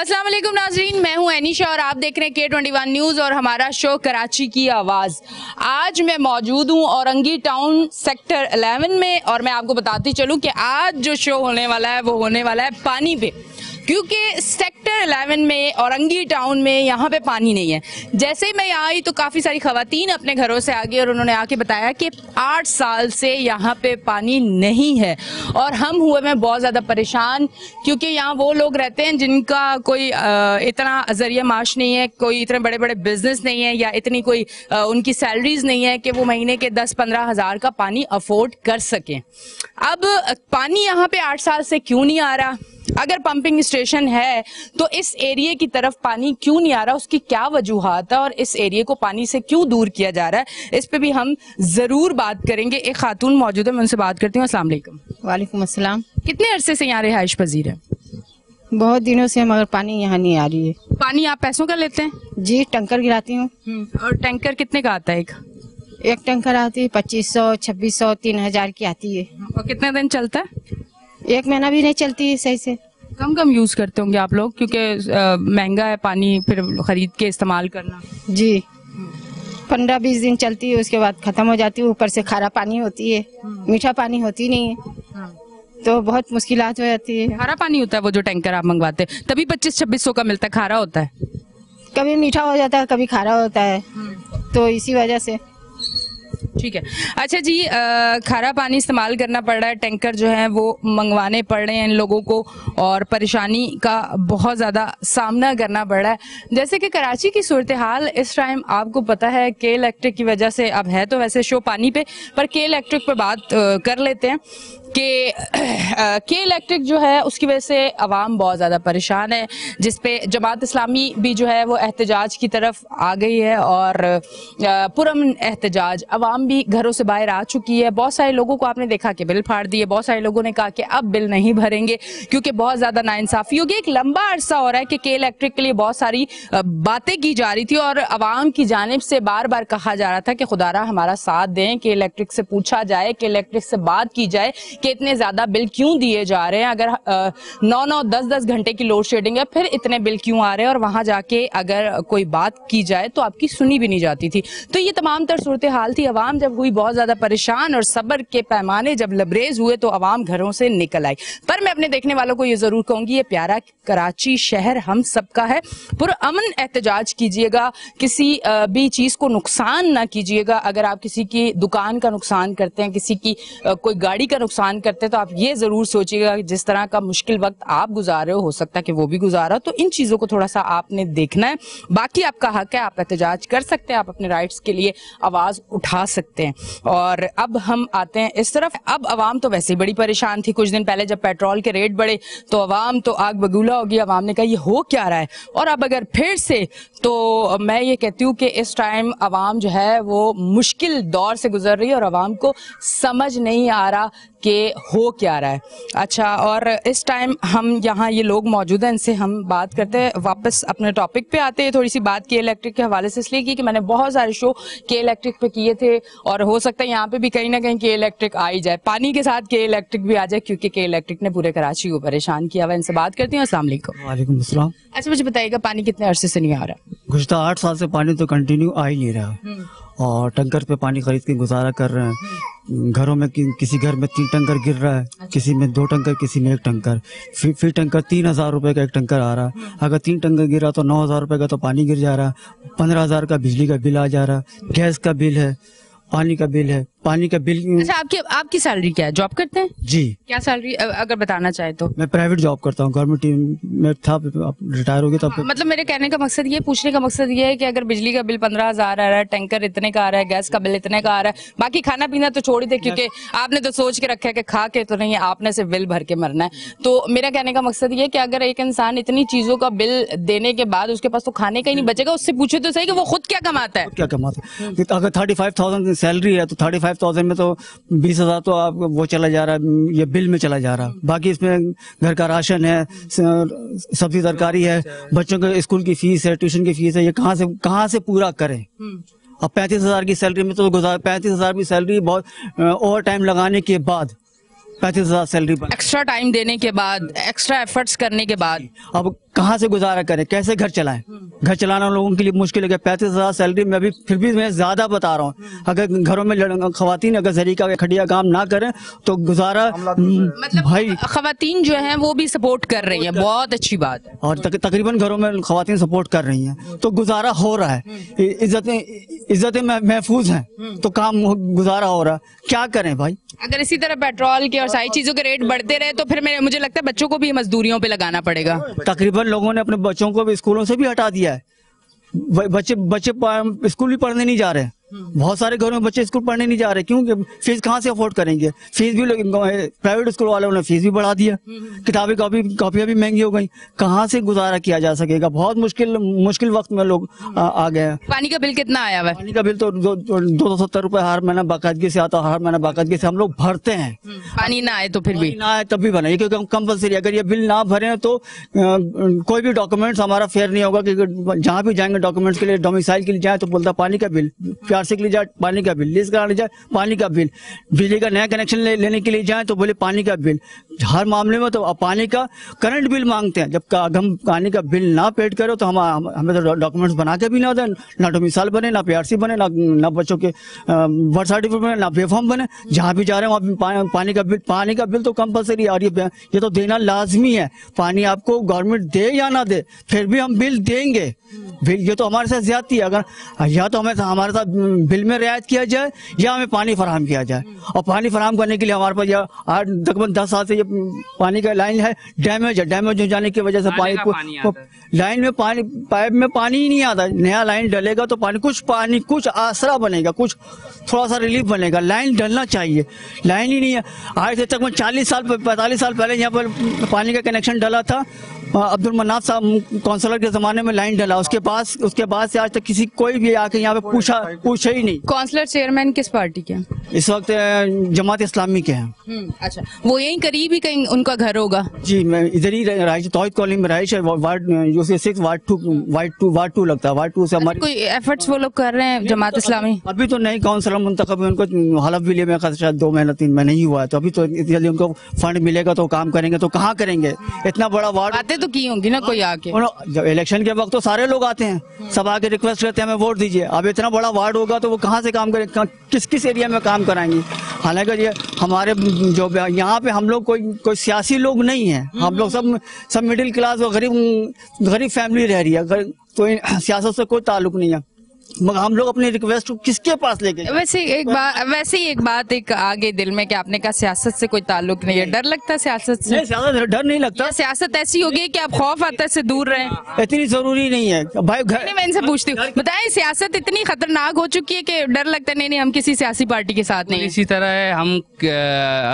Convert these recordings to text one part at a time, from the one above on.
अस्सलाम वालेकुम नाजरीन, मैं हूं एनिशा और आप देख रहे हैं K21 न्यूज़ और हमारा शो कराची की आवाज़। आज मैं मौजूद हूं औरंगी टाउन सेक्टर 11 में और मैं आपको बताती चलूं कि आज जो शो होने वाला है वो होने वाला है पानी पे, क्योंकि सेक्टर 11 में औरंगी टाउन में यहाँ पे पानी नहीं है। जैसे ही मैं यहाँ आई तो काफ़ी सारी खवातीन अपने घरों से आ गई और उन्होंने आके बताया कि 8 साल से यहाँ पे पानी नहीं है और हम हुए में बहुत ज़्यादा परेशान, क्योंकि यहाँ वो लोग रहते हैं जिनका कोई इतना जरिया माश नहीं है, कोई इतने बड़े बड़े बिजनेस नहीं है या इतनी कोई उनकी सैलरीज नहीं है कि वो महीने के 10-15 हज़ार का पानी अफोर्ड कर सकें। अब पानी यहाँ पे 8 साल से क्यों नहीं आ रहा? अगर पंपिंग स्टेशन है तो इस एरिया की तरफ पानी क्यों नहीं आ रहा, उसकी क्या वजूहात है और इस एरिया को पानी से क्यों दूर किया जा रहा है, इस पे भी हम जरूर बात करेंगे। एक खातून मौजूद है, मैं उनसे बात करती हूँ। अस्सलाम वालेकुम। वालेकुम अस्सलाम। कितने अरसे से यहाँ रिहाइश पजीर है? बहुत दिनों से, मगर पानी यहाँ नहीं आ रही है। पानी आप पैसों का लेते हैं? जी, टंकर गिराती हूँ। और टैंकर कितने का आता है? एक टंकर आती है 2500, 2600, 3000 की आती है। और कितने दिन चलता है? 1 महीना भी नहीं चलती है सही से। कम यूज करते होंगे आप लोग, क्योंकि महंगा है पानी फिर खरीद के इस्तेमाल करना। जी, 15-20 दिन चलती है, उसके बाद खत्म हो जाती है। ऊपर से खारा पानी होती है, मीठा पानी होती नहीं है, तो बहुत मुश्किलात हो जाती है। खारा पानी होता है वो जो टैंकर आप मंगवाते हैं, तभी 2500-2600 का मिलता है। खारा होता है? कभी मीठा हो जाता है, कभी खारा होता है, तो इसी वजह से। ठीक है। अच्छा जी, खारा पानी इस्तेमाल करना पड़ रहा है, टैंकर जो है वो मंगवाने पड़ रहे हैं इन लोगों को और परेशानी का बहुत ज़्यादा सामना करना पड़ रहा है। जैसे कि कराची की सूरत हाल इस टाइम आपको पता है, के इलेक्ट्रिक की वजह से, अब है तो वैसे शो पानी पे, पर के इलेक्ट्रिक पे बात कर लेते हैं कि के इलेक्ट्रिक जो है उसकी वजह से अवाम बहुत ज़्यादा परेशान है, जिसपे जमात इस्लामी भी जो है वो एहतजाज की तरफ आ गई है और पुरअमन एहतजाज, अवाम भी घरों से बाहर आ चुकी है। बहुत सारे लोगों को आपने देखा कि बिल फाड़ दिए, बहुत सारे लोगों ने कहा कि अब बिल नहीं भरेंगे क्योंकि बहुत ज़्यादा नाइंसाफ़ी होगी। एक लंबा अरसा हो रहा है कि के इलेक्ट्रिक के लिए बहुत सारी बातें की जा रही थी और अवाम की जानिब से बार बार कहा जा रहा था कि खुदारा हमारा साथ दें, के इलेक्ट्रिक से पूछा जाए, के इलेक्ट्रिक से बात की जाए कि इतने ज्यादा बिल क्यों दिए जा रहे हैं। अगर 9-9, 10-10 घंटे की लोड शेडिंग है, फिर इतने बिल क्यों आ रहे हैं? और वहां जाके अगर कोई बात की जाए तो आपकी सुनी भी नहीं जाती थी। तो ये तमाम तर सूरत हाल थी। अवाम जब हुई बहुत ज्यादा परेशान और सब्र के पैमाने जब लबरेज हुए तो अवाम घरों से निकल आई। पर मैं अपने देखने वालों को ये जरूर कहूंगी, ये प्यारा कराची शहर हम सबका है। पुरअमन एहतजाज कीजिएगा, किसी भी चीज को नुकसान ना कीजिएगा। अगर आप किसी की दुकान का नुकसान करते हैं, किसी की कोई गाड़ी का नुकसान करते हैं, तो आप ये जरूर सोचिएगा कि जिस तरह का मुश्किल वक्त आप गुजार रहे हो सकता है कि वो भी गुजारा। तो इन चीजों को थोड़ा सा आपने देखना है। बाकी आपका हक है, आप एहतजाज कर सकते हैं, आप अपने राइट्स के लिए आवाज उठा सकते हैं। और अब हम आते हैं इस तरफ। अब अवाम तो वैसे ही बड़ी परेशान थी। कुछ दिन पहले जब पेट्रोल के रेट बढ़े तो अवाम तो आग बगूला हो गई। अवाम ने कहा ये हो क्या रहा है? और अब अगर फिर से, तो मैं ये कहती हूँ कि इस टाइम अवाम जो है वो मुश्किल दौर से गुजर रही है और अवाम को समझ नहीं आ रहा कि हो क्या रहा है। अच्छा, और इस टाइम हम यहाँ ये लोग मौजूद हैं, इनसे हम बात करते हैं। वापस अपने टॉपिक पे आते हैं। थोड़ी सी बात के इलेक्ट्रिक के हवाले से इसलिए की कि मैंने बहुत सारे शो के इलेक्ट्रिक पे किए थे और हो सकता है यहाँ पे भी कहीं ना कहीं के इलेक्ट्रिक आ ही जाए, पानी के साथ के इलेक्ट्रिक भी आ जाए, क्योंकि के इलेक्ट्रिक ने पूरे कराची को परेशान किया हुआ। इनसे बात करती हूँ। अस्सलाम वालेकुम। वालेकुम अस्सलाम। अच्छा, मुझे बताइएगा पानी कितने अरसे से नहीं आ रहा? गुज़श्ता 8 साल से पानी तो कंटिन्यू आ ही नहीं रहा और टंकर पे पानी खरीद के गुजारा कर रहे हैं। घरों में किसी घर में 3 टंकर गिर रहा है, किसी में 2 टंकर, किसी में 1 टंकर। फिर टंकर 3000 रुपए का एक टंकर आ रहा है। अगर 3 टंकर गिरा तो 9000 रुपए का तो पानी गिर जा रहा है। 15000 का बिजली का बिल आ जा रहा है, गैस का बिल है, पानी का बिल है। पानी का बिल। अच्छा, आपकी सैलरी क्या है? जॉब करते हैं? जी। क्या सैलरी अगर बताना चाहे तो? मैं प्राइवेट जॉब करता हूँ, गवर्नमेंट में था, रिटायर हो गया तब। मतलब मेरे कहने का मकसद ये, पूछने का मकसद ये है कि अगर बिजली का बिल 15,000 आ रहा है, टैंकर इतने का आ रहा है, गैस का बिल इतने का आ रहा है, बाकी खाना पीना तो छोड़ ही दे, क्योंकि आपने तो सोच के रखा है कि खा के तो नहीं, आपने सिर्फ बिल भर के मरना है। तो मेरा कहने का मकसद ये कि अगर एक इंसान इतनी चीजों का बिल देने के बाद उसके पास तो खाने का ही नहीं बचेगा, उससे पूछे तो सही कि वो खुद क्या कमाता है। क्या कमाता है? अगर 35,000 सैलरी है तो 35,000 में तो 20,000 तो आप वो चला जा रहा है, ये बिल में चला जा रहा है। बाकी इसमें घर का राशन है, सब्जी तरकारी है, बच्चों के स्कूल की फीस है, ट्यूशन की फीस है, ये कहाँ से पूरा करें? अब 35,000 की सैलरी में तो 35,000 की सैलरी बहुत ओवर टाइम लगाने के बाद 35,000 सैलरी, एक्स्ट्रा टाइम देने के बाद, एक्स्ट्रा एफर्ट्स करने के बाद। अब कहाँ से गुजारा करें, कैसे घर चलाएं। घर चलाना लोगों के लिए मुश्किल है। 35,000 सैलरी में भी फिर भी मैं ज्यादा बता रहा हूँ। अगर घरों में खवातीन अगर जरीका का खटिया काम ना करें तो गुजारा मतलब भाई खवातीन जो हैं वो भी सपोर्ट कर रही हैं, बहुत अच्छी बात है। और तकरीबन घरों में खवातीन सपोर्ट कर रही हैं तो गुजारा हो रहा है। इज्जतें महफूज हैं तो काम गुजारा हो रहा है। क्या करें भाई? अगर इसी तरह पेट्रोल के और सारी चीजों के रेट बढ़ते रहे तो फिर मुझे लगता है बच्चों को भी मजदूरियों पे लगाना पड़ेगा। तकरीबन लोगों ने अपने बच्चों को भी स्कूलों से भी हटा दिया है। बच्चे स्कूल भी पढ़ने नहीं जा रहे। बहुत सारे घरों में बच्चे स्कूल पढ़ने नहीं जा रहे। क्योंकि फीस कहाँ से अफोर्ड करेंगे? फीस भी प्राइवेट स्कूल वालों ने फीस भी बढ़ा दिया। किताबें कॉपियां भी महंगी हो गई। कहाँ से गुजारा किया जा सकेगा? बहुत मुश्किल वक्त में लोग आ गए हैं। पानी का बिल कितना आया हुआ है? पानी का बिल तो 270 रुपए हर महीना बाकायदगी से आता है। हर महीना बाकायदगी से हम लोग भरते हैं। पानी ना आए तो फिर भी ना आए तब भी भरेंगे क्योंकि कंपलसरी। अगर ये बिल ना भरे तो कोई भी डॉक्यूमेंट्स हमारा फेयर नहीं होगा। क्योंकि जहाँ भी जाएंगे डॉक्यूमेंट्स के लिए, डोमिसाइल के लिए जाए तो बोलता पानी का बिल, प्यारसी के लिए जाए पानी का बिल, लीज कराने जाए पानी का बिल, बिजली का नया कनेक्शन लेने के लिए जाए तो बोले पानी का बिल। हर मामले में तो पानी का करंट बिल मांगते हैं। जब हम पानी का बिल ना पेड करो तो हमें तो डॉक्यूमेंट्स बना के भी ना दें, ना डोमिसाइल बने, ना पीआरसी बने, ना बच्चों के बर्थ सर्टिफिकेट बने, ना बेफॉर्म बने। जहाँ भी जा रहे हैं वहाँ पानी का बिल तो कंपलसरी है। और ये तो देना लाजमी है। पानी आपको गवर्नमेंट दे या ना दे फिर भी हम बिल देंगे। बिल ये तो हमारे साथ ज्यादती है। अगर या तो हमारे साथ बिल में रियायत किया जाए या हमें पानी फराहम किया जाए। और पानी फराहम करने के लिए हमारे पास तकरीबन 10 साल से ये पानी का लाइन है, डैमेज है। डैमेज हो जाने की वजह से लाइन में पाइप में पानी ही नहीं आता। नया लाइन डलेगा तो कुछ आसरा बनेगा, कुछ थोड़ा सा रिलीफ बनेगा। लाइन डलना चाहिए, लाइन ही नहीं है। आज से तकरीबन 45 साल पहले यहाँ पर पानी का कनेक्शन डला था। अब्दुल मन्नाफ साहब काउंसलर के जमाने में लाइन डला। उसके बाद से आज तक कोई भी आके यहाँ पे पूछा ही नहीं। काउंसलर चेयरमैन किस पार्टी के? इस वक्त जमात इस्लामी के हैं। अच्छा, वो यहीं करीब ही कहीं उनका घर होगा? जी, मैं इधर ही रहा, तौहीद कॉलोनी में रहा है। वार्ड 6 वार्ड 2 लगता है। वार्ड 2 से हमारे कोई एफर्ट्स वो लोग कर रहे हैं जमात इस्लामी? अभी तो नई काउंसलर मुंतखब है, उनको हलफ भी लिया शायद 2 महीना 3 महीने ही हुआ है। तो अभी तो जल्दी उनको फंड मिलेगा तो काम करेंगे। तो कहाँ करेंगे? इतना बड़ा वार्ड तो की होंगी ना कोई आके। जब इलेक्शन के वक्त तो सारे लोग आते हैं, सब आके रिक्वेस्ट करते हैं हमें वोट दीजिए। अब इतना बड़ा वार्ड होगा तो वो कहाँ से काम करेंगे? किस एरिया में काम कराएंगे? हालांकि ये हमारे जो यहाँ पे हम लोग कोई सियासी लोग नहीं है। हम लोग सब मिडिल क्लास और गरीब फैमिली रह रही है। तो सियासत से कोई ताल्लुक नहीं है। मगर हम लोग अपनी रिक्वेस्ट किसके पास लेके? वैसे ही एक बात आगे दिल में कि आपने कहा सियासत से कोई ताल्लुक नहीं है। डर लगता है सियासत से? नहीं, सियासत डर नहीं लगता। सियासत ऐसी हो गई कि आप खौफ आता है से दूर रहें? इतनी जरूरी नहीं है भाई। मैं इनसे पूछती हूँ, बताएं सियासत इतनी खतरनाक हो चुकी है कि डर लगता है नहीं हम किसी सियासी पार्टी के साथ नहीं। इसी तरह है, हम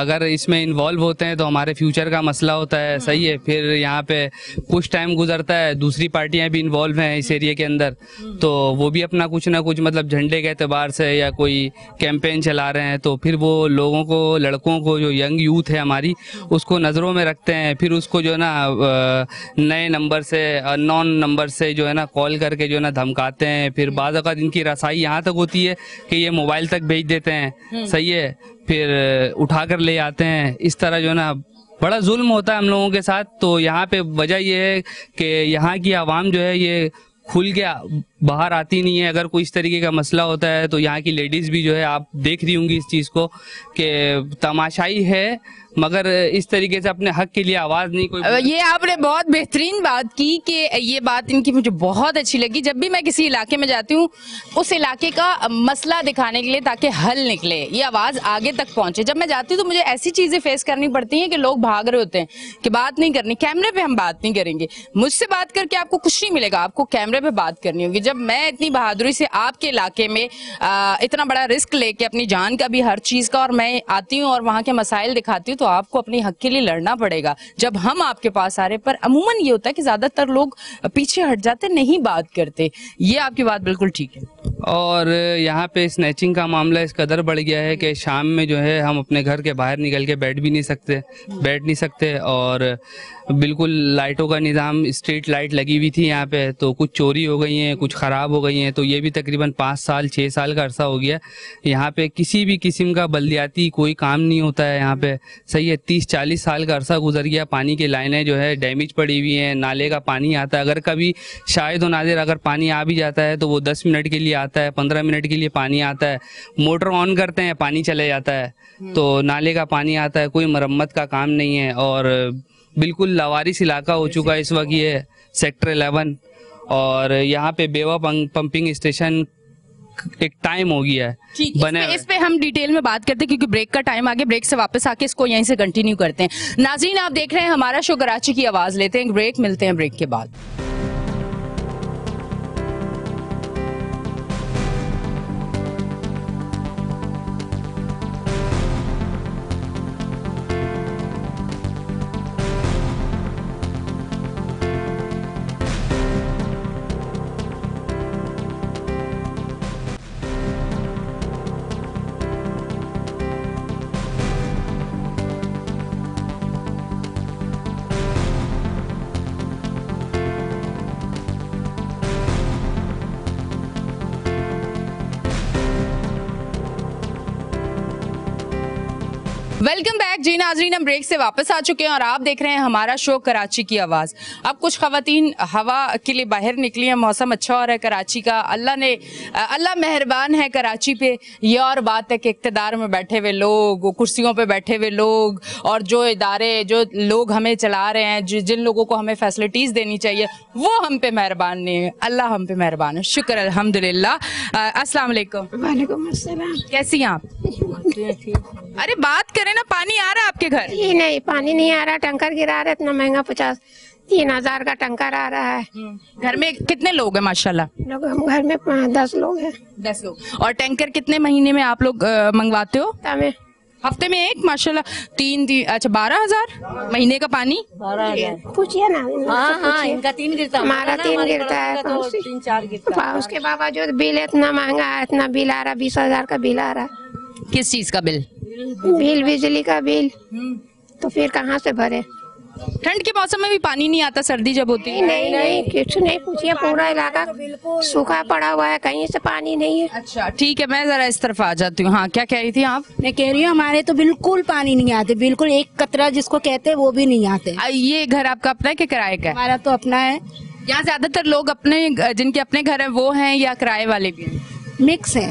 अगर इसमें इन्वॉल्व होते हैं तो हमारे फ्यूचर का मसला होता है। सही है, फिर यहाँ पे कुछ टाइम गुजरता है, दूसरी पार्टियां भी इन्वॉल्व हैं इस एरिया के अंदर, तो वो भी अपना कुछ ना कुछ मतलब झंडे के एतबार से या कोई कैंपेन चला रहे हैं। तो फिर वो लोगों को, लड़कों को, जो यंग यूथ है हमारी, उसको नज़रों में रखते हैं। फिर उसको जो है ना नए नंबर से, अननोन नंबर से जो है ना कॉल करके जो है ना धमकाते हैं। फिर बाज़ औक़ात इनकी रसाई यहाँ तक होती है कि ये मोबाइल तक भेज देते हैं। सही है, फिर उठा कर ले आते हैं। इस तरह जो है ना बड़ा जुल्म होता है हम लोगों के साथ। तो यहाँ पे वजह ये है कि यहाँ की आवाम जो है ये खुल के बाहर आती नहीं है। अगर कोई इस तरीके का मसला होता है तो यहाँ की लेडीज भी जो है, आप देख रही होंगी इस चीज़ को कि तमाशाई है, मगर इस तरीके से अपने हक के लिए आवाज नहीं कोई। ये आपने बहुत बेहतरीन बात की कि ये बात इनकी मुझे बहुत अच्छी लगी। जब भी मैं किसी इलाके में जाती हूँ उस इलाके का मसला दिखाने के लिए, ताकि हल निकले, ये आवाज आगे तक पहुंचे। जब मैं जाती हूँ तो मुझे ऐसी चीजें फेस करनी पड़ती हैं कि लोग भाग रहे होते हैं कि बात नहीं करनी, कैमरे पे हम बात नहीं करेंगे। मुझसे बात करके आपको कुछ नहीं मिलेगा, आपको कैमरे पे बात करनी होगी। जब मैं इतनी बहादुरी से आपके इलाके में इतना बड़ा रिस्क लेके, अपनी जान का भी, हर चीज का, और मैं आती हूँ और वहां के मसाइल दिखाती हूँ, तो आपको अपने हक के लिए लड़ना पड़ेगा। जब हम आपके पास आ रहे, पर अमूमन ये होता है कि ज्यादातर लोग पीछे हट जाते, नहीं बात करते। ये आपकी बात बिल्कुल ठीक है। और यहाँ पे स्नैचिंग का मामला इस कदर बढ़ गया है कि शाम में जो है हम अपने घर के बाहर निकल के बैठ नहीं सकते और बिल्कुल लाइटों का निज़ाम, स्ट्रीट लाइट लगी हुई थी यहाँ पे, तो कुछ चोरी हो गई हैं, कुछ ख़राब हो गई हैं। तो ये भी तकरीबन 5-6 साल का अरसा हो गया। यहाँ पे किसी भी किस्म का बल्दियाती कोई काम नहीं होता है यहाँ पे। सही है, 30-40 साल का अरसा गुजर गया। पानी की लाइनें जो है डैमेज पड़ी हुई हैं, नाले का पानी आता है, अगर कभी शायद व नादिर अगर पानी आ भी जाता है तो वो 10 मिनट के लिए आता है, 15 मिनट के लिए पानी आता है। मोटर ऑन करते हैं, पानी चले जाता है, तो नाले का पानी आता है, कोई मरम्मत का काम नहीं है और बिल्कुल लावारिस इलाका हो चुका है इस वक्त ये सेक्टर 11। और यहाँ पे बेवा पंपिंग स्टेशन एक टाइम हो गया है बने। इस पे हम डिटेल में बात करते हैं क्योंकि ब्रेक का टाइम आ गया। ब्रेक से वापस आके इसको यहीं से कंटिन्यू करते हैं। नाज़रीन, आप देख रहे हैं हमारा शो कराची की आवाज। लेते हैं ब्रेक, मिलते हैं ब्रेक के बाद। वेलकम बैक जी नाजरीन, हम ब्रेक से वापस आ चुके हैं और आप देख रहे हैं हमारा शो कराची की आवाज़। अब कुछ ख़वातीन हवा के लिए बाहर निकली हैं, मौसम अच्छा हो रहा है कराची का। अल्लाह मेहरबान है कराची पे। ये और बात है कि इक़्तिदार में बैठे हुए लोग, कुर्सियों पे बैठे हुए लोग और जो इदारे, जो लोग हमें चला रहे हैं, जिन लोगों को हमें फैसिलिटीज़ देनी चाहिए, वो हम पे मेहरबान नहीं है। अल्लाह हम पे मेहरबान है, शुक्र अल्हम्दुलिल्लाह। अस्सलाम वालेकुम। वालेकुम अस्सलाम। कैसी हैं आप? अरे बात करें ना, पानी आ रहा है आपके घर? ये नहीं, पानी नहीं आ रहा, टंकर गिरा रहा है इतना महंगा, 3,000 का टंकर आ रहा है। घर में कितने लोग हैं माशाल्लाह? लोग हम घर में 10 लोग हैं। 10 लोग। और टैंकर कितने महीने में आप लोग मंगवाते हो? हफ्ते में एक? माशाल्लाह। 12,000 महीने का पानी? 12,000। पूछिए ना। हाँ, इनका 3 गिरता है, हमारा 3 गिरता है, 3-4 गिरता है। उसके बावजूद बिल इतना महंगा है, इतना बिल आ रहा, 20,000 का बिल आ रहा। किस चीज का बिल? बिल बिजली का बिल। तो फिर कहाँ से भरे? ठंड के मौसम में भी पानी नहीं आता, सर्दी जब होती है? नहीं, कुछ नहीं, पूछिए, पूरा इलाका सूखा पड़ा हुआ है, कहीं से पानी नहीं है। अच्छा ठीक है, मैं जरा इस तरफ आ जाती हूँ। हाँ, क्या कह रही थी आप? मैं कह रही हूँ हमारे तो बिल्कुल पानी नहीं आते, बिल्कुल एक कतरा जिसको कहते हैं वो भी नहीं आते। ये घर आपका अपना है कि किराए का है? हमारा तो अपना है। यहाँ ज्यादातर लोग अपने, जिनके अपने घर है वो हैं या किराए वाले भी हैं? मिक्स है।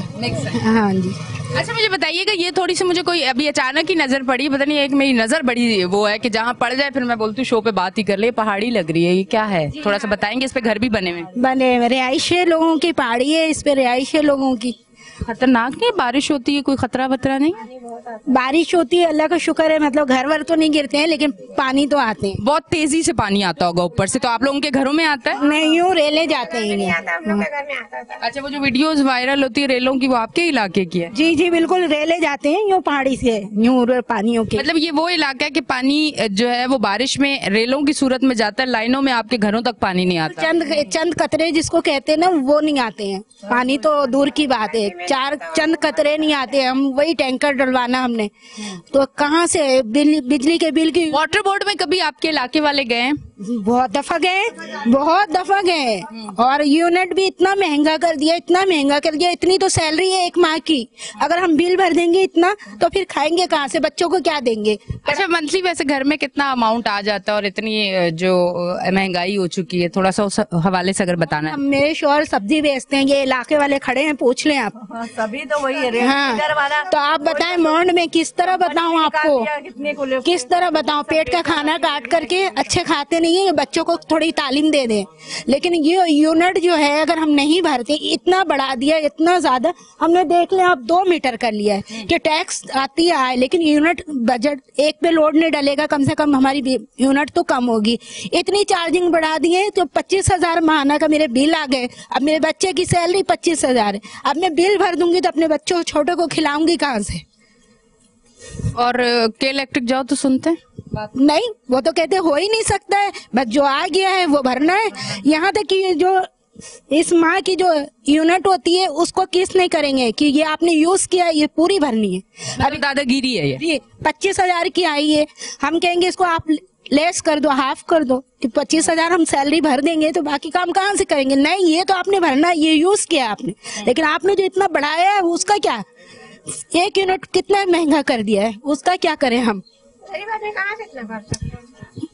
हाँ जी। अच्छा मुझे बताइएगा, ये थोड़ी सी मुझे कोई अभी अचानक ही नजर पड़ी, पता नहीं, एक मेरी नजर बड़ी वो है कि जहाँ पड़ जाए फिर मैं बोलती हूँ शो पे बात ही कर ले। पहाड़ी लग रही है, ये क्या है? थोड़ा सा बताएंगे। इस पे घर भी बने हुए? रिहायशी लोगों की पहाड़ी है, इस पे रिहायशी लोगों की। खतरनाक नहीं? बारिश होती है, कोई खतरा वतरा नहीं? बारिश होती है, अल्लाह का शुक्र है, मतलब घर वर तो नहीं गिरते हैं लेकिन पानी तो आते हैं। बहुत तेजी से पानी आता होगा ऊपर से, तो आप लोगों के घरों में आता है? नहीं, यूँ रेले जाते हैं। अच्छा, वो जो वीडियोस वायरल होती है रेलों की, वो आपके इलाके की है? जी, बिल्कुल रेले जाते हैं, यूँ पहाड़ी से, यूँ पानियों के। मतलब ये वो इलाका है कि पानी जो है वो बारिश में रेलों की सूरत में जाता है, लाइनों में आपके घरों तक पानी नहीं आता? चंद कतरे जिसको कहते हैं ना, वो नहीं आते हैं। पानी तो दूर की बात है, 4 चंद कतरे नहीं आते। हम वही टैंकर डलवाना हमने, तो कहाँ से बिजली के बिल की। वाटर बोर्ड में कभी आपके इलाके वाले गए? बहुत दफा गए। और यूनिट भी इतना महंगा कर दिया, इतनी तो सैलरी है एक माह की, अगर हम बिल भर देंगे इतना तो फिर खाएंगे कहाँ से, बच्चों को क्या देंगे? अच्छा, मंथली वैसे घर में कितना अमाउंट आ जाता है? और इतनी जो महंगाई हो चुकी है, थोड़ा सा उस हवाले से अगर बताना है। मेरे शोहर सब्जी बेचते हैं, ये इलाके वाले खड़े हैं, पूछ लें आप। सभी तो वही है। हाँ, तो आप बताएं मोंड में किस तरह बताऊं आपको, किस तरह बताऊं? पेट का खाना काट करके अच्छे खाते नहीं है, बच्चों को थोड़ी तालीम दे दें। लेकिन ये यूनिट जो है अगर हम नहीं भरते, इतना बढ़ा दिया, इतना ज्यादा, हमने देख लिया, आप 2 मीटर कर लिया है कि टैक्स आती है, लेकिन यूनिट बजट एक पे लोड नहीं डलेगा, कम से कम हमारी यूनिट तो कम होगी। इतनी चार्जिंग बढ़ा दी है, तो 25,000 महीना का मेरे बिल आ गए। अब मेरे बच्चे की सैलरी 25,000 है, अब मैं बिल भर दूंगी तो अपने बच्चों छोटे को खिलाऊंगी कहाँ से? और के इलेक्ट्रिक जाओ तो सुनते हैं नहीं, वो तो कहते हो ही नहीं सकता है, बस जो आ गया है वो भरना है। यहाँ तक कि जो इस माँ की जो यूनिट होती है उसको किस नहीं करेंगे कि ये आपने यूज किया, ये पूरी भरनी है। अभी दादागिरी है ये। 25,000 की आई है, हम कहेंगे इसको आप लेस कर दो, हाफ कर दो कि 25,000 हम सैलरी भर देंगे तो बाकी काम कहाँ से करेंगे। नहीं, ये तो आपने भरना, ये यूज किया आपने, लेकिन आपने जो इतना बढ़ाया है उसका क्या, 1 यूनिट कितना महंगा कर दिया है, उसका क्या करें हम।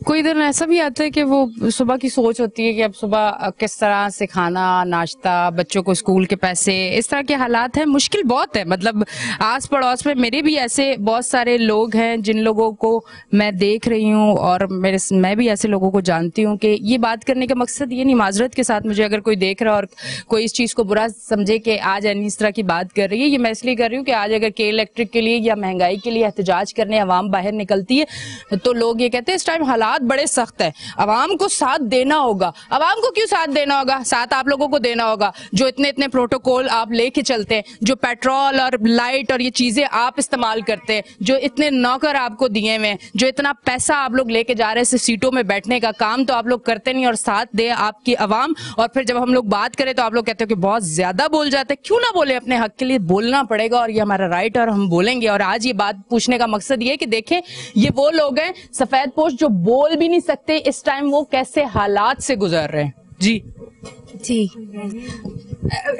कोई दिन ऐसा भी आता है कि वो सुबह की सोच होती है कि अब सुबह किस तरह से खाना नाश्ता, बच्चों को स्कूल के पैसे, इस तरह के हालात हैं, मुश्किल बहुत है। मतलब आस पड़ोस में मेरे भी ऐसे बहुत सारे लोग हैं जिन लोगों को मैं देख रही हूँ और मैं भी ऐसे लोगों को जानती हूँ कि ये बात करने का मकसद ये नहीं, माजरत के साथ मुझे अगर कोई देख रहा है और कोई इस चीज को बुरा समझे कि आज यानी इस तरह की बात कर रही है, ये मैं इसलिए कर रही हूँ कि आज अगर के इलेक्ट्रिक के लिए या महंगाई के लिए एहतजाज करने अवाम बाहर निकलती है तो लोग ये कहते हैं इस टाइम हालात बड़े सख्त है, अवाम को साथ देना होगा। अवाम को क्यों साथ देना होगा? साथ आप लोगों को देना होगा जो इतने इतने प्रोटोकॉल आप लेके चलते हैं, जो पेट्रोल और लाइट और ये चीजें आप इस्तेमाल करते हैं, जो इतने नौकर आपको दिए हुए हैं, जो इतना पैसा आप लोग लेके जा रहे हैं सीटों में बैठने का, काम तो आप लोग करते नहीं और साथ दे आपकी अवाम। और फिर जब हम लोग बात करें तो आप लोग कहते हो कि बहुत ज्यादा बोल जाते हैं। क्यों ना बोले, अपने हक के लिए बोलना पड़ेगा और ये हमारा राइट और हम बोलेंगे। और आज ये बात पूछने का मकसद ये कि देखें ये वो लोग हैं सफेद पोश जो बोल भी नहीं सकते इस टाइम, वो कैसे हालात से गुजर रहे हैं। जी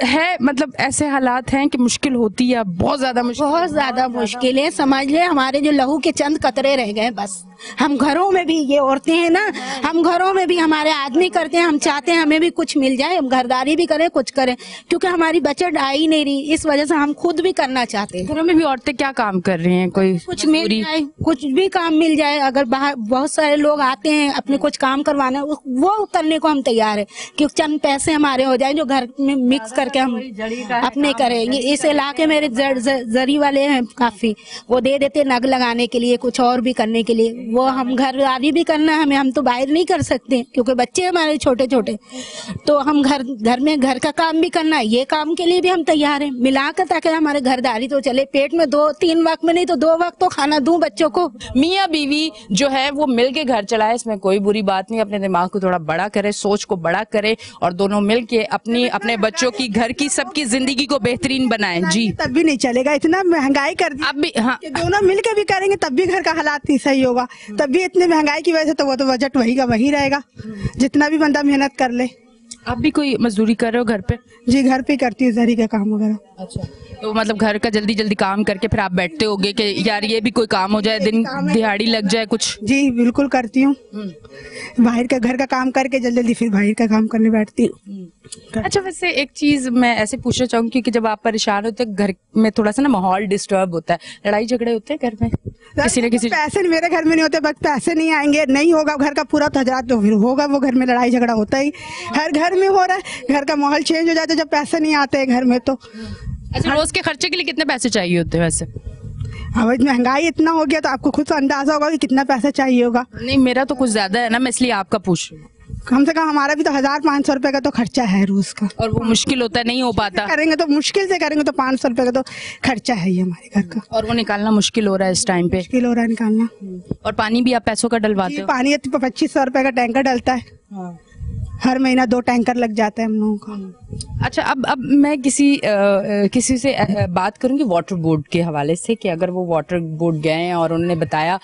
है, मतलब ऐसे हालात हैं कि मुश्किल होती है, बहुत ज्यादा मुश्किल है। समझ ले हमारे जो लहू के चंद कतरे रह गए बस। हम घरों में भी, ये औरतें हैं ना, हम घरों में भी हमारे आदमी करते हैं, हम चाहते हैं हमें भी कुछ मिल जाए, हम घरदारी भी करें, कुछ करें, क्योंकि हमारी बचत आ ही नहीं रही, इस वजह से हम खुद भी करना चाहते हैं। घरों में भी औरतें क्या काम कर रही हैं? कोई कुछ मिल जाए, कुछ भी काम मिल जाए। अगर बाहर बहुत सारे लोग आते हैं अपने कुछ काम करवाना, वो करने को हम तैयार है, क्योंकि चंद पैसे हमारे हो जाए जो घर में मिक्स करके हम अपने करेंगे। इस इलाके मेरे जरी वाले हैं काफी, वो दे देते नग लगाने के लिए, कुछ और भी करने के लिए। वो हम घरदारी भी करना है हमें, हम तो बाहर नहीं कर सकते क्योंकि बच्चे हमारे छोटे छोटे, तो हम घर में घर का काम भी करना है, ये काम के लिए भी हम तैयार हैं मिलाकर, ताकि हमारे घरदारी तो चले, पेट में 2-3 वक्त में नहीं तो 2 वक्त तो खाना दूं बच्चों को। मियाँ बीवी जो है वो मिल के घर चलाए, इसमें कोई बुरी बात नहीं। अपने दिमाग को थोड़ा बड़ा करे, सोच को बड़ा करे और दोनों मिल के अपने बच्चों की, घर की, सबकी जिंदगी को बेहतरीन बनाएं। जी तब भी नहीं चलेगा, इतना महंगाई कर दी। अब भी हाँ, दोनों मिल के भी करेंगे तब भी घर का हालात नहीं सही होगा। तब भी इतनी महंगाई की वजह से तो वो तो बजट वही का वही रहेगा, जितना भी बंदा मेहनत कर ले। आप भी कोई मजदूरी कर रहे हो घर पे? जी घर पे करती हूँ, जरी का काम वगैरह। अच्छा, तो मतलब घर का जल्दी जल्दी काम करके फिर आप बैठते होगे कि यार ये भी कोई काम हो जाए, दिन दिहाड़ी लग जाए कुछ? जी बिल्कुल करती हूँ, बाहर का घर का काम करके जल्दी जल्दी फिर बाहर का काम करने बैठती हूँ। अच्छा, वैसे एक चीज मैं ऐसे पूछना चाहूंगी कि जब आप परेशान होते हैं घर में, थोड़ा सा ना माहौल डिस्टर्ब होता है, लड़ाई झगड़े होते हैं घर में किसी न किसी? पैसे मेरे घर में नहीं होते, बस पैसे नहीं आएंगे, नहीं होगा घर का पूरा तजात तो फिर होगा, वो घर में लड़ाई झगड़ा होता ही हर घर में हो रहा है। घर का माहौल चेंज हो जाता है जब पैसे नहीं आते हैं घर में तो। अच्छा, रोज के खर्चे के लिए कितने पैसे चाहिए होते हैं वैसे? अब महंगाई इतना हो गया तो आपको खुद तो अंदाजा होगा कि कितना पैसा चाहिए होगा। नहीं, मेरा तो कुछ ज्यादा है ना, मैं इसलिए आपका पूछ रही हूँ। कम से कम हमारा भी तो 1500 रुपए का तो खर्चा है रोज का, और वो मुश्किल होता है, नहीं हो पाता। करेंगे तो मुश्किल से करेंगे तो 500 रुपए का तो खर्चा है ही हमारे घर का, और वो निकालना मुश्किल हो रहा है इस टाइम पे। मुश्किल हो रहा है निकालना। और पानी भी आप पैसों का डलवाते हो? पानी 2500 रुपए का टैंकर डलता है, हर महीना 2 टैंकर लग जाता है हम लोगों का। अच्छा, अब मैं किसी से बात करूंगी वाटर बोर्ड के हवाले से कि अगर वो वाटर बोर्ड गए हैं और उन्होंने बताया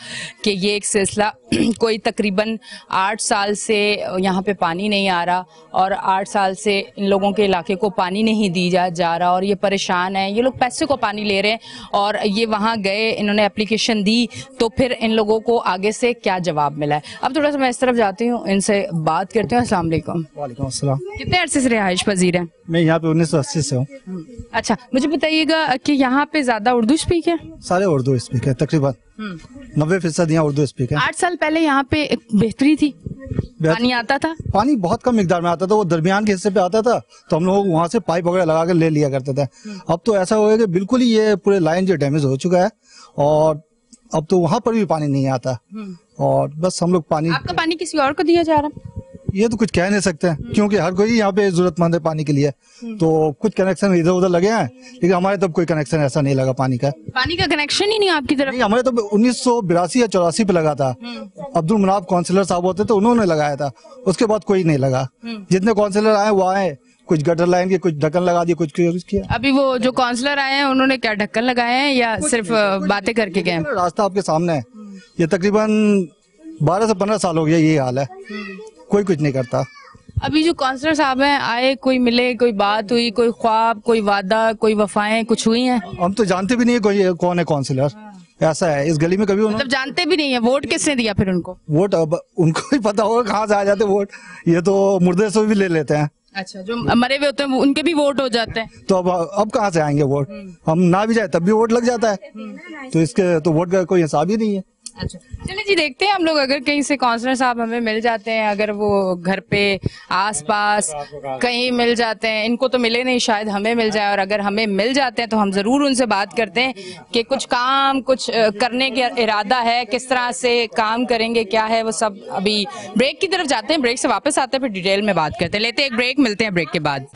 कि ये एक सिलसिला कोई तकरीबन 8 साल से यहाँ पे पानी नहीं आ रहा और 8 साल से इन लोगों के इलाके को पानी नहीं दी जा रहा और ये परेशान है, ये लोग पैसे को पानी ले रहे हैं और ये वहाँ गए, इन्होंने एप्लीकेशन दी, तो फिर इन लोगों को आगे से क्या जवाब मिला है? अब थोड़ा सा मैं इस तरफ जाती हूँ, इनसे बात करते हैं। अस्सलाम वालेकुम। वालेकुम अस्सलाम। कितने अरसे से रिहाइश पजीर हैं? मैं यहाँ पे 1980 से हूँ। अच्छा, मुझे बताइएगा कि यहाँ पे ज्यादा उर्दू स्पीक है? सारे उर्दू स्पीक है, तकरीबन 90% यहाँ उर्दू स्पीक है। 8 साल पहले यहाँ पे एक बेहतरी थी, पानी आता था? पानी बहुत कम मिकदार में आता था, वो दरमियान के हिस्से पे आता था तो हम लोग वहाँ से पाइप वगैरह लगा कर ले लिया करते थे। अब तो ऐसा हो गया कि बिल्कुल ही ये पूरे लाइन जो डैमेज हो चुका है और अब तो वहाँ पर भी पानी नहीं आता और बस हम लोग पानी। आपका पानी किसी और को दिया जा रहा है? ये तो कुछ कह नहीं सकते क्योंकि हर कोई यहाँ पे जरूरतमंद है पानी के लिए, तो कुछ कनेक्शन इधर उधर लगे हैं लेकिन हमारे तब कोई कनेक्शन ऐसा नहीं लगा पानी का। पानी का कनेक्शन ही नहीं आपकी तरफ? नहीं, हमारे तो 1982 या 84 पे लगा था। अब्दुल मुनाफ काउंसिलर साहब होते तो उन्होंने लगाया था, उसके बाद कोई नहीं लगा। जितने काउंसिलर आए वो आए, कुछ गटर लाइन के, कुछ ढक्कन लगा दिए, कुछ किया। अभी वो जो काउंसलर आए हैं उन्होंने क्या ढक्कन लगाए हैं या सिर्फ बातें करके गए? रास्ता आपके सामने है, ये तकरीबन 12 से 15 साल हो गया ये हाल है, कोई कुछ नहीं करता। अभी जो काउंसलर साहब हैं आए, कोई मिले, कोई बात हुई, कोई ख्वाब, कोई वादा, कोई वफाएं कुछ हुई हैं? हम तो जानते भी नहीं है कोई कौन है काउंसलर, ऐसा है इस गली में कभी मतलब जानते भी नहीं है। वोट किसने दिया फिर उनको? वोट अब उनको ही पता होगा कहाँ से आ जाते वोट, ये तो मुर्दे से भी ले लेते हैं। अच्छा, जो मरे हुए होते हैं उनके भी वोट हो जाते हैं, तो अब कहाँ से आएंगे वोट? हम ना भी जाए तब भी वोट लग जाता है, तो इसके तो वोट का कोई हिसाब ही नहीं है। अच्छा चलिए जी, देखते हैं हम लोग अगर कहीं से काउंसलर साहब हमें मिल जाते हैं, अगर वो घर पे आसपास कहीं मिल जाते हैं, इनको तो मिले नहीं, शायद हमें मिल जाए, और अगर हमें मिल जाते हैं तो हम जरूर उनसे बात करते हैं कि कुछ काम कुछ करने का इरादा है, किस तरह से काम करेंगे, क्या है वो सब। अभी ब्रेक की तरफ जाते हैं, ब्रेक से वापस आते हैं, फिर डिटेल में बात करते हैं। लेते हैं एक ब्रेक, मिलते हैं ब्रेक के बाद।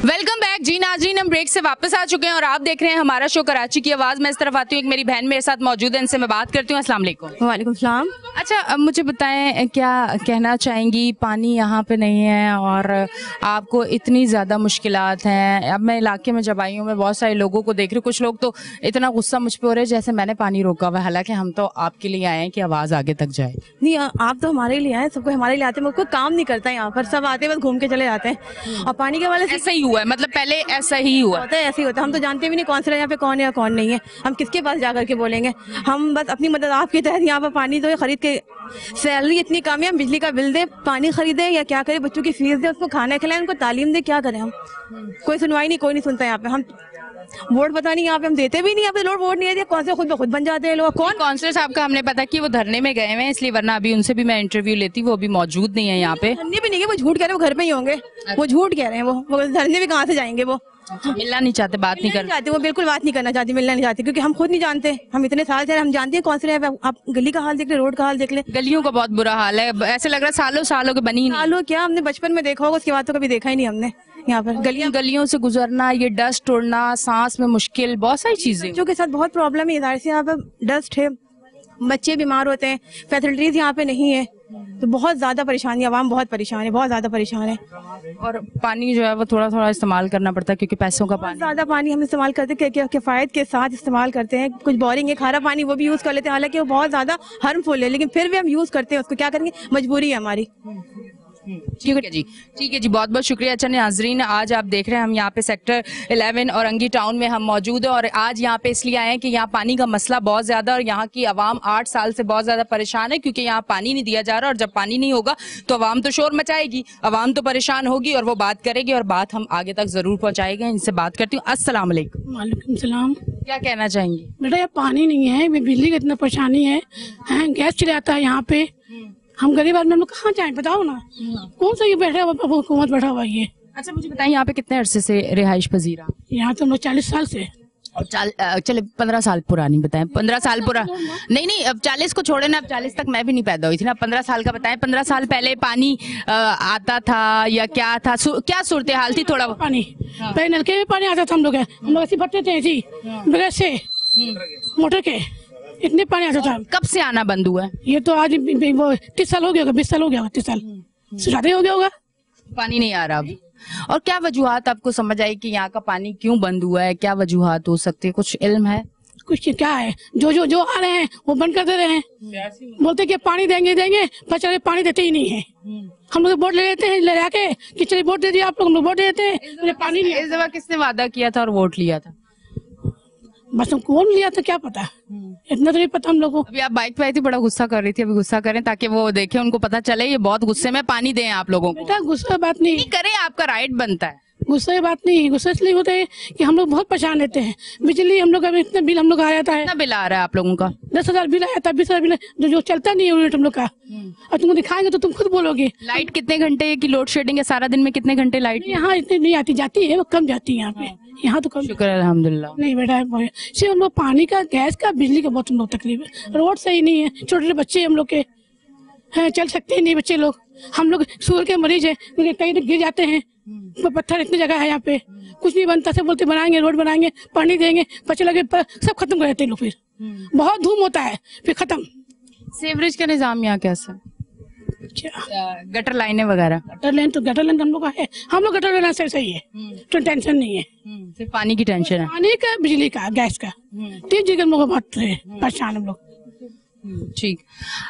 वेलकम बैक जी नाजरीन, हम ब्रेक से वापस आ चुके हैं और आप देख रहे हैं हमारा शो कराची की आवाज। मैं इस तरफ आती हूँ, एक मेरी बहन मेरे साथ मौजूद है, इनसे मैं बात करती हूँ। अस्सलाम वालेकुम। वालेकुम सलाम। अच्छा, अब मुझे बताएं क्या कहना चाहेंगी, पानी यहाँ पे नहीं है और आपको इतनी ज़्यादा मुश्किलात हैं। अब मैं इलाके में जब आई हूँ, मैं बहुत सारे लोगों को देख रही हूँ, कुछ लोग तो इतना गुस्सा मुझ पर हो रहे हैं जैसे मैंने पानी रोका हुआ है, हालांकि हम तो आपके लिए आए हैं कि आवाज़ आगे तक जाए। नहीं, आप तो हमारे लिए आए, सबको हमारे लिए आते हैं, कोई काम नहीं करता यहाँ पर, सब आते हैं बस घूम के चले जाते हैं। और पानी के वाले से ऐसा ही हुआ है, मतलब पहले ऐसा ही हुआ होता है, ऐसे ही होता है। हम तो जानते भी नहीं कौन सा यहाँ पे कौन है या कौन नहीं है, हम किसके पास जाकर के बोलेंगे। हम बस अपनी मदद आपके तहत यहाँ पर पानी तो खरीद के, सैलरी इतनी कम है, हम बिजली का बिल दे, पानी खरीदे या क्या करें, बच्चों की फीस दे, उसको खाना खिलाएं, उनको तालीम दे, क्या करें हम? कोई सुनवाई नहीं, कोई नहीं सुनता यहाँ पे। हम वोट पता नहीं यहाँ पे हम देते भी नहीं, यहाँ पे लोग वोट नहीं देते, कौन से खुद ब खुद बन जाते हैं लोग। कौन काउंसलर साहब का हमने पता कि वो धरने में गए हुए हैं, इसलिए, वरना अभी उनसे भी मैं इंटरव्यू लेती, वो अभी मौजूद नहीं है यहाँ पे। धरने भी नहीं है, वो झूठ कह रहे हैं, वो घर पे ही होंगे, वो झूठ कह रहे हैं, वो धरने भी कहाँ से जाएंगे? वो मिलना नहीं चाहते, बात नहीं करना चाहते, वो बिल्कुल बात नहीं करना चाहती, मिलना नहीं चाहती, क्योंकि हम खुद नहीं जानते। हम इतने साल से हम जानते हैं कौन से, आप गली का हाल देख ले, रोड का हाल देख ले, गलियों का बहुत बुरा हाल है, ऐसे लग रहा है सालों सालों के बनी नहीं। सालों क्या, हमने बचपन में देखा होगा, उसके बाद तो कभी देखा ही नहीं हमने। यहाँ पर गलियों से गुजरना, ये डस्ट उड़ना, सांस में मुश्किल, बहुत सारी चीजें बच्चों के साथ बहुत प्रॉब्लम है। इधर से यहाँ पर डस्ट है, बच्चे बीमार होते हैं, फैसिलिटीज यहाँ पे नहीं है, तो बहुत ज्यादा परेशानी, आवाम बहुत परेशान है, बहुत ज्यादा परेशान है। और पानी जो है वो थोड़ा थोड़ा इस्तेमाल करना पड़ता है, क्योंकि पैसों का पानी, ज्यादा पानी हम इस्तेमाल करते हैं, किफायत के साथ इस्तेमाल करते हैं। कुछ बोरिंग है, खारा पानी वो भी यूज कर लेते हैं, हालांकि वो बहुत ज्यादा हार्मफुल है, लेकिन फिर भी हम यूज करते हैं उसको, क्या करेंगे, मजबूरी है हमारी। ठीक है जी, ठीक है जी, बहुत बहुत शुक्रिया। अच्छा नाजरीन, आज आप देख रहे हैं हम यहाँ पे सेक्टर 11 औरंगी टाउन में हम मौजूद हैं, और आज यहाँ पे इसलिए आए हैं कि यहाँ पानी का मसला बहुत ज्यादा, और यहाँ की आवाम 8 साल से बहुत ज्यादा परेशान है, क्योंकि यहाँ पानी नहीं दिया जा रहा, और जब पानी नहीं होगा तो आवाम तो शोर मचाएगी, आवाम तो परेशान होगी, और वो बात करेगी, और बात हम आगे तक जरूर पहुँचाएंगे। इनसे बात करती हूँ। अस्सलाम वालेकुम। वालेकुम सलाम। क्या कहना चाहेंगी? बेटा यहाँ पानी नहीं है, बिजली की इतना परेशानी है, गैस चले आता है यहाँ पे, हम गरीब आदमी, हम लोग कहाँ जाएं बताओ ना, कौन सा ये बैठा हुआ हुकूमत बैठा हुआ ये। अच्छा मुझे बताइए, यहाँ पे कितने अरसे से रिहाइश पजीरा? यहाँ तो हम लोग 40 साल से। चले 15 साल पुरानी बताएं, 15 साल पुरा नहीं, अब 40 को छोड़े ना, अब 40 तक मैं भी नहीं पैदा हुई थी ना, 15 साल का बताएं। 15 साल पहले पानी आता था या क्या था, क्या सूरत हाल थी? थोड़ा पानी पहले नलके में पानी आता था, हम लोग ऐसे भरते थे, ऐसी बगैर से मोटर के, इतने पानी आता था। कब से आना बंद हुआ है? ये तो आज 30 साल हो गया होगा, 20 साल हो गया होगा, 30 साल से ज्यादा हो गया होगा, पानी नहीं आ रहा अभी। और क्या वजूहात आपको समझ आई कि यहाँ का पानी क्यों बंद हुआ है? क्या वजूहात हो सकती है, कुछ इल्म है? कुछ क्या है, जो आ रहे हैं वो बंद कर दे रहे हैं, बोलते कि पानी देंगे, पर चले पानी देते ही नहीं है। हम लोग वोट ले लेते हैं, ले जाके कि चलिए वोट दे दिया आप लोग, हम लोग वोट दे देते हैं, पानी नहीं। इस दफा किसने वादा किया था और वोट लिया था? बस हम कौन लिया था क्या पता, इतना तो नहीं पता हम लोग को। अभी आप बाइक पे आई थी, बड़ा गुस्सा कर रही थी, अभी गुस्सा करें ताकि वो देखें, उनको पता चले ये बहुत गुस्से में, पानी दें आप लोगों को। बेटा गुस्सा बात नहीं करें, आपका राइट बनता है। गुस्सा की बात नहीं है, गुस्सा इसलिए होता है कि हम लोग बहुत परेशान रहते हैं। बिजली हम लोग, अभी इतना बिल हम लोग आ जाता है, कितना बिल आ रहा है आप लोगों का? 10,000 बिल आया था, 20,000 बिल, जो चलता नहीं है यूनिट हम लोग का। और तुमको दिखाएंगे तो तुम खुद बोलोगे। लाइट कितने घंटे की लोड शेडिंग है? सारा दिन में कितने घंटे लाइट? यहाँ इतनी नहीं आती, जाती है, वो कम जाती है यहाँ पे। यहाँ तो कम। शुक्र है अल्हम्दुलिल्लाह। नहीं बेटा, सिर्फ हम लोग पानी का, गैस का, बिजली का बहुत हम लोग तकलीफ है। रोड सही नहीं है, छोटे छोटे बच्चे हम लोग के हैं, चल सकते ही नहीं बच्चे लोग। हम लोग शुगर के मरीज है, कहीं गिर जाते हैं, पत्थर इतनी जगह है यहाँ पे, कुछ नहीं बनता। से बोलते बनाएंगे, रोड बनाएंगे, पानी देंगे, बच्चे लगे सब खत्म कर देते हैं लोग। फिर बहुत धूम होता है, फिर खत्म। सीवरेज का निजाम यहाँ कैसा? गटर लाइनें वगैरह? गटर लाइन तो हम लोग का है, हम लोग गटर लाइन से सही है, तो टेंशन नहीं है। सिर्फ पानी की टेंशन है? पानी का, बिजली का, गैस का, 3 चीज हम लोग बहुत परेशान हम लोग। ठीक।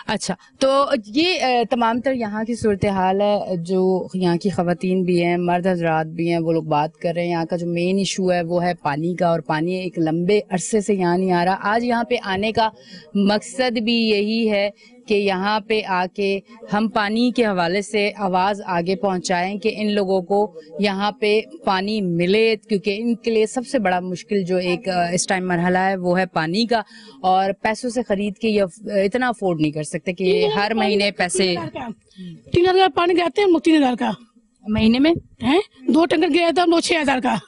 अच्छा, तो ये तमाम तर यहाँ की सूरत हाल है। जो यहाँ की खवातीन भी हैं, मर्द हजरात भी हैं, वो लोग बात कर रहे हैं। यहाँ का जो मेन इशू है वो है पानी का, और पानी एक लंबे अरसे से यहाँ नहीं आ रहा। आज यहाँ पे आने का मकसद भी यही है कि यहाँ पे आके हम पानी के हवाले से आवाज़ आगे पहुँचाएं कि इन लोगों को यहाँ पे पानी मिले, क्योंकि इनके लिए सबसे बड़ा मुश्किल जो एक इस टाइम मरहला है वो है पानी का। और पैसों से खरीद के ये इतना अफोर्ड नहीं कर सकते कि ये हर महीने पैसे। 3,000 पानी देते हैं, 3,000 का महीने में है। 2 टैंकर गया था हम लोग 6,000 का।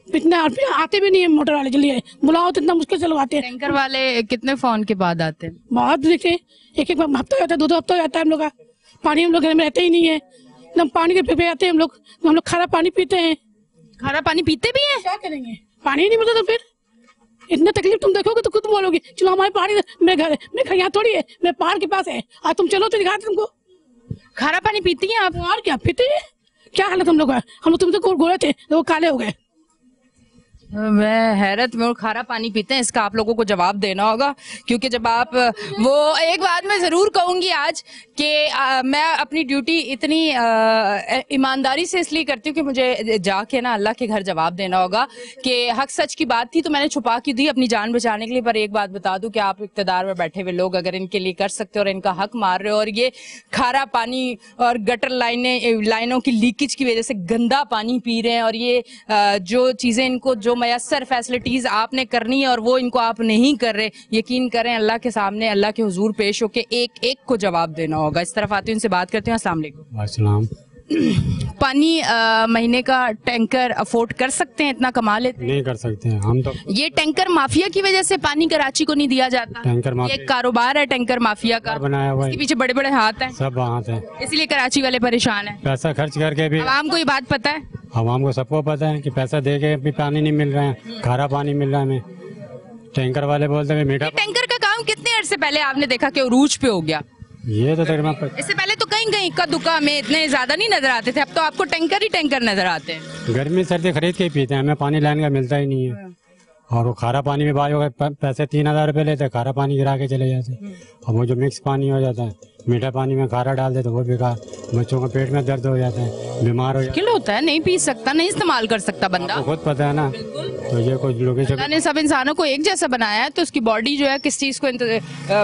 इतना आते भी नहीं है मोटर वाले, जल्दी बुलाओ तो इतना मुश्किल से लगाते हैं। टैंकर वाले कितने फोन के बाद आते हैं? बहुत देखते, एक हफ्ता हो जाता है, 2 हफ्ता हो जाता है हम लोग का। पानी हम लोग घर में रहते ही नहीं है, एकदम पानी के पे आते हैं हम लोग खारा पानी पीते हैं। खारा पानी पीते भी हैं? क्या करेंगे, पानी ही नहीं मिलता तो फिर इतना तकलीफ तुम देखोगे तो खुद बोलोगे। चलो हमारे पानी, मेरे घर यहाँ थोड़ी है, मेरे पहाड़ के पास है, आज तुम चलो तो दिखाते तुमको। खारा पानी पीती हैं आप? और क्या पीते हैं, क्या हालत हम लोग का। हम लोग तुम तो गोरे थे, वो काले हो गए। मैं हैरत में। खारा पानी पीते हैं, इसका आप लोगों को जवाब देना होगा। क्योंकि जब आप वो एक बात मैं ज़रूर कहूँगी आज कि मैं अपनी ड्यूटी इतनी ईमानदारी से इसलिए करती हूँ कि मुझे जाके ना अल्लाह के घर जवाब देना होगा कि हक सच की बात थी तो मैंने छुपा की दी अपनी जान बचाने के लिए। पर एक बात बता दूं कि आप इक़्तिदार में बैठे हुए लोग अगर इनके लिए कर सकते हो और इनका हक मार रहे हो, और ये खारा पानी और गटर लाइनों की लीकेज की वजह से गंदा पानी पी रहे हैं, और ये जो चीज़ें इनको जो मयसर फैसिलिटीज आपने करनी है और वो इनको आप नहीं कर रहे, यकीन करें अल्लाह के सामने, अल्लाह के हुजूर पेश होके एक एक को जवाब देना होगा। इस तरफ आती हूँ, उनसे बात करते हैं। अस्सलाम वालेकुम। पानी महीने का टैंकर अफोर्ड कर सकते हैं? इतना कमा लेते हैं? नहीं कर सकते हैं हम तो। ये टैंकर माफिया की वजह से पानी कराची को नहीं दिया जाता। टैंकर माफिया एक कारोबार है टैंकर माफिया का, बनाया हुआ है, इसके पीछे बड़े बड़े हाथ हैं, सब हाथ है, इसलिए कराची वाले परेशान हैं। पैसा खर्च करके भी आवाम को ये बात पता है? आवाम को सबको पता है कि पैसा दे के भी पानी नहीं मिल रहा है, खारा पानी मिल रहा है हमें। टैंकर वाले बोलते हैं मीठा। टैंकर का काम कितने अर्से पहले आपने देखा कि उरूज पे हो गया? ये तो इससे पहले तो कहीं कहीं इक्का दुक्का में इतने ज्यादा नहीं नजर आते थे, अब तो आपको टैंकर ही टैंकर नजर आते हैं। गर्मी सर्दी खरीद के ही पीते हैं, हमें पानी लाइन का मिलता ही नहीं है। और वो खारा पानी में बायो पैसे 3,000 रुपये लेते, खारा पानी गिरा के चले जाते। और वो जो मिक्स पानी हो जाता है, मीठा पानी में खारा डाल देते, वो बेकार, बच्चों का पेट में दर्द हो जाता है, बीमार हो जाता है। होता है, नहीं पी सकता, नहीं इस्तेमाल कर सकता बंदा, खुद पता है ना। तो ये कुछ लोग अल्लाह ने सब इंसानों को एक जैसा बनाया है, तो उसकी बॉडी जो है किस चीज को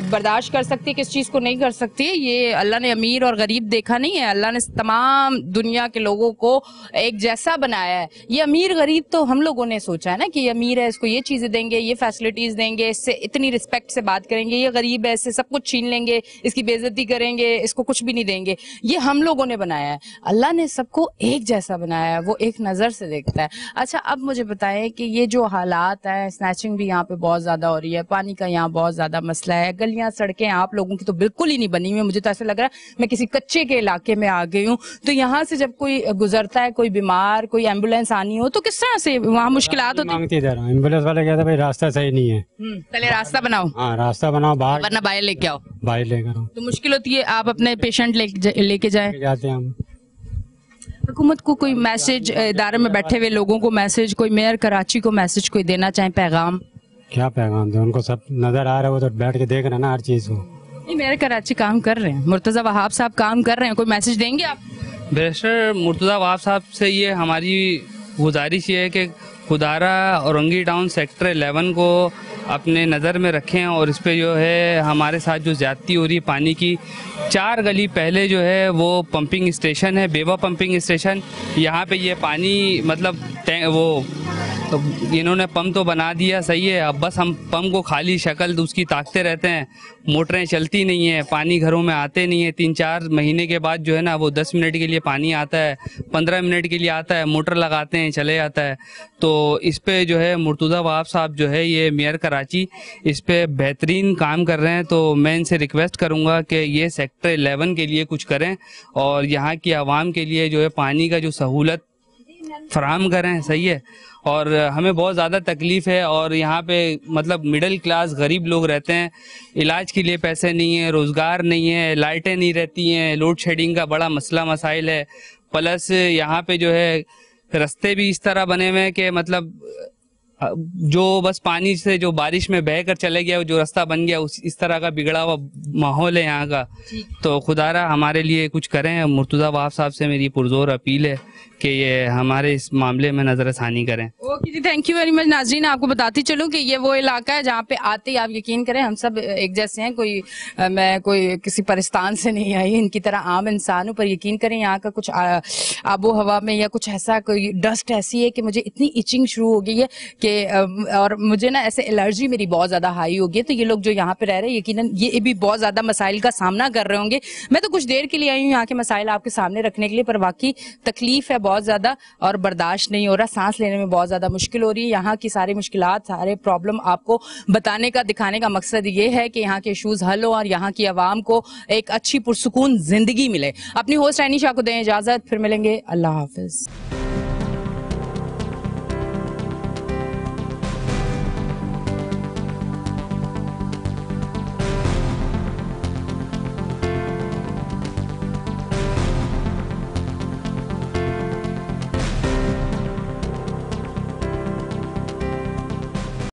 बर्दाश्त कर सकती है, किस चीज को नहीं कर सकती है। ये अल्लाह ने अमीर और गरीब देखा नहीं है, अल्लाह ने तमाम दुनिया के लोगों को एक जैसा बनाया है। ये अमीर गरीब तो हम लोगों ने सोचा है ना कि ये अमीर है, इसको ये चीजें देंगे, ये फैसिलिटीज देंगे, इससे इतनी रिस्पेक्ट से बात करेंगे। ये गरीब है, इससे सब कुछ छीन लेंगे, इसकी बेइज्जती करेंगे, इसको कुछ भी नहीं देंगे। ये हम लोगों ने बनाया है। अल्लाह ने सबको एक जैसा बनाया है, वो एक नजर से देखता है। अच्छा, अब मुझे बताएं कि ये जो हालात हैं, स्नैचिंग भी यहाँ पे बहुत ज्यादा हो रही है, पानी का यहाँ बहुत ज्यादा मसला है, गलियां सड़कें आप लोगों की तो बिल्कुल ही नहीं बनी हुई। मुझे तो ऐसा लग रहा है मैं किसी कच्चे के इलाके में आ गई हूँ। तो यहाँ से जब कोई गुजरता है, कोई बीमार, कोई एम्बुलेंस आनी हो, तो किस तरह से वहाँ मुश्किलात होती है? एम्बुलेंस वाले कहते भाई रास्ता सही नहीं है, पहले रास्ता बनाओ। हाँ, रास्ता बनाओ, बाहर वरना बाहर लेके आओ, बाहर लेकर आओ। तो मुश्किल होती है। आप अपने पेशेंट लेके जाए जाते हैं हम। हुकूमत को कोई मैसेज, इदारे में बैठे हुए लोगों को मैसेज, कोई मेयर कराची को मैसेज कोई देना चाहे, पैगाम? क्या पैगाम दे, उनको सब नजर आ रहा है, वो तो बैठ के देख रहे हैं ना हर चीज को। नहीं, मेयर कराची काम कर रहे हैं, मुर्तजा वहाब साहब काम कर रहे हैं, कोई मैसेज देंगे आप? बैरिस्टर मुर्तजा वहाब साहब से ये हमारी गुजारिश ये है कि खुदारा औरंगी टाउन सेक्टर 11 को अपने नज़र में रखें और इस पे जो है हमारे साथ जो ज़्यादती हो रही है पानी की, 4 गली पहले जो है वो पंपिंग स्टेशन है, बेवा पंपिंग स्टेशन। यहाँ पे ये पानी मतलब वो तो इन्होंने पंप तो बना दिया, सही है, अब बस हम पंप को खाली शक्ल उसकी ताकते रहते हैं, मोटरें चलती नहीं है, पानी घरों में आते नहीं है। 3-4 महीने के बाद जो है ना वो 10 मिनट के लिए पानी आता है, 15 मिनट के लिए आता है, मोटर लगाते हैं चले जाता है। तो इस पे जो है मुर्तुज़ा वहाब साहब जो है ये मेयर कराची इस पे बेहतरीन काम कर रहे हैं। तो मैं इनसे रिक्वेस्ट करूँगा कि ये सेक्टर 11 के लिए कुछ करें और यहाँ की आवाम के लिए जो है पानी का जो सहूलत फराहम करें, सही है। और हमें बहुत ज़्यादा तकलीफ़ है और यहाँ पे मतलब मिडिल क्लास गरीब लोग रहते हैं, इलाज के लिए पैसे नहीं है, रोज़गार नहीं है, लाइटें नहीं रहती हैं, लोड शेडिंग का बड़ा मसला मसाइल है। प्लस यहाँ पे जो है रास्ते भी इस तरह बने हुए हैं कि मतलब जो बस पानी से जो बारिश में बह कर चले गया जो रास्ता बन गया इस तरह का बिगड़ा हुआ माहौल है यहाँ का। तो खुदारा हमारे लिए कुछ करें। मुर्तुज़ा वहाब साहब से मेरी पुरजोर अपील है कि ये हमारे इस मामले में नज़रसानी करें। ओके जी, थैंक यू वेरी मच। नाज़रीन, आपको बताती चलूं कि ये वो इलाका है जहाँ पे आते ही आप यकीन करें हम सब एक जैसे हैं, मैं कोई किसी पाकिस्तान से नहीं आई, इनकी तरह आम इंसान हूं, पर यकीन करें यहाँ का कुछ आबो हवा में या कुछ ऐसा कोई डस्ट ऐसी है कि मुझे इतनी इचिंग शुरू हो गई है कि और मुझे ना ऐसे एलर्जी मेरी बहुत ज्यादा हाई हो गई है। तो ये लोग जो यहाँ पे रह रहे हैं यकीनन ये भी बहुत ज्यादा मसाइल का सामना कर रहे होंगे। मैं तो कुछ देर के लिए आई हूँ यहाँ के मसाइल आपके सामने रखने के लिए, पर वाकई तकलीफ है बहुत ज्यादा और बर्दाश्त नहीं हो रहा, सांस लेने में बहुत ज्यादा मुश्किल हो रही है। यहाँ की सारी मुश्किलात सारे प्रॉब्लम आपको बताने का दिखाने का मकसद ये है कि यहाँ के इशूज हल हो और यहाँ की आवाम को एक अच्छी पुरसुकून जिंदगी मिले। अपनी होस्ट ऐनिशा को दें इजाजत, फिर मिलेंगे, अल्लाह हाफिज।